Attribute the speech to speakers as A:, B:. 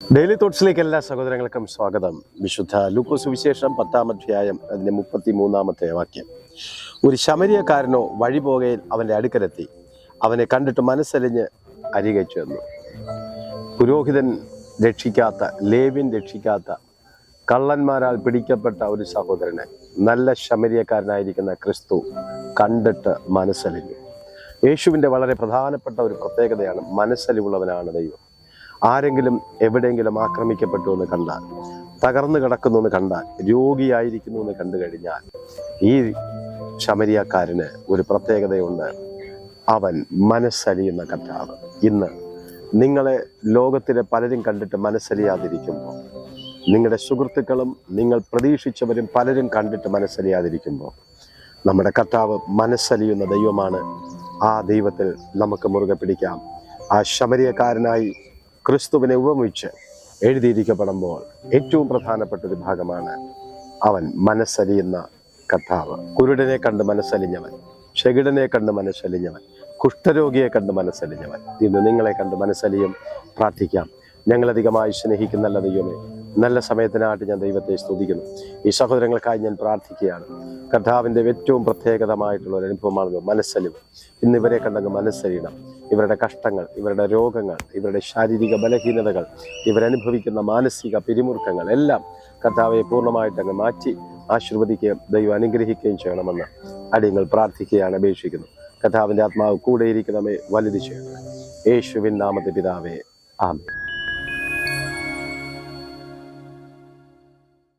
A: Daily തോട്ട്സിലേക്ക് എല്ലാ സഹോദരങ്ങൾക്കും സ്വാഗതം. വിശുദ്ധ ലൂക്കോസ് വിശേഷം 10-ാം അധ്യായം അതിൻ്റെ 33-ാമത്തെ വാക്യം. ഒരു ശമരിയക്കാരനോ വഴി പോകയിൽ അവൻ്റെ അടുക്കലെത്തി അവനെ കണ്ടിട്ട് മനസ്സലിഞ്ഞ് അരികെ ചെന്നു. പുരോഹിതൻ രക്ഷിക്കാത്ത, ലേവ്യൻ രക്ഷിക്കാത്ത, കള്ളന്മാരാൽ പിടിക്കപ്പെട്ട ഒരു സഹോദരനെ നല്ല ശമരിയക്കാരനായിരിക്കുന്ന ക്രിസ്തു കണ്ടിട്ട് മനസ്സലിഞ്ഞു. യേശുവിൻ്റെ വളരെ പ്രധാനപ്പെട്ട ഒരു പ്രത്യേകതയാണ് മനസ്സലിവുള്ളവനാണ് ദൈവം. ആരെങ്കിലും എവിടെയെങ്കിലും ആക്രമിക്കപ്പെട്ടു എന്ന് കണ്ടാൽ, തകർന്നു കിടക്കുന്നു എന്ന് കണ്ടാൽ, രോഗിയായിരിക്കുന്നു എന്ന് കണ്ടു കഴിഞ്ഞാൽ ഈ ശമരിയക്കാരന് ഒരു പ്രത്യേകതയുണ്ട്. അവൻ മനസ്സലിയുന്ന കർത്താവ്. ഇന്ന് നിങ്ങളെ ലോകത്തിലെ പലരും കണ്ടിട്ട് മനസ്സലിയാതിരിക്കുമ്പോൾ, നിങ്ങളുടെ സുഹൃത്തുക്കളും നിങ്ങൾ പ്രതീക്ഷിച്ചവരും പലരും കണ്ടിട്ട് മനസ്സലിയാതിരിക്കുമ്പോൾ, നമ്മുടെ കർത്താവ് മനസ്സലിയുന്ന ദൈവമാണ്. ആ ദൈവത്തിൽ നമുക്ക് മുറുകെ പിടിക്കാം. ആ ശമരിയക്കാരനായി ക്രിസ്തുവിനെ ഉപമിച്ച് എഴുതിയിരിക്കപ്പെടുമ്പോൾ ഏറ്റവും പ്രധാനപ്പെട്ട ഒരു ഭാഗമാണ് അവൻ മനസ്സലിയുന്ന കർത്താവ്. കുരുടനെ കണ്ട് മനസ്സലിഞ്ഞവൻ, ചെകിടനെ കണ്ട് മനസ്സലിഞ്ഞവൻ, കുഷ്ഠരോഗിയെ കണ്ട് മനസ്സലിഞ്ഞവൻ ഇന്ന് നിങ്ങളെ കണ്ട് മനസ്സലിയും. പ്രാർത്ഥിക്കാം. ഞങ്ങളധികമായി സ്നേഹിക്കുന്ന നല്ല ദൈവമേ, നല്ല സമയത്തിനായിട്ട് ഞാൻ ദൈവത്തെ സ്തുതിക്കുന്നു. ഈ സഹോദരങ്ങൾക്കായി ഞാൻ പ്രാർത്ഥിക്കുകയാണ്. കർത്താവിൻ്റെ ഏറ്റവും പ്രത്യേകതമായിട്ടുള്ള ഒരു അനുഭവമാണല്ലോ മനസ്സലിവ്. ഇന്ന് ഇവരെ കണ്ടങ്ങ് മനസ്സലിയണം. ഇവരുടെ കഷ്ടങ്ങൾ, ഇവരുടെ രോഗങ്ങൾ, ഇവരുടെ ശാരീരിക ബലഹീനതകൾ, ഇവരനുഭവിക്കുന്ന മാനസിക പിരിമുറുക്കങ്ങൾ എല്ലാം കർത്താവെ പൂർണ്ണമായിട്ടങ്ങ് മാറ്റി ആശീർവദിക്കുകയും ദൈവം അനുഗ്രഹിക്കുകയും ചെയ്യണമെന്ന് അടിയങ്ങൾ പ്രാർത്ഥിക്കുകയാണ്, അപേക്ഷിക്കുന്നു. കർത്താവിൻ്റെ ആത്മാവ് കൂടെയിരിക്കണമേ, വലുത് ചെയ്യണമേ. യേശുവിൻ നാമത്തെ പിതാവേ, ആമേൻ.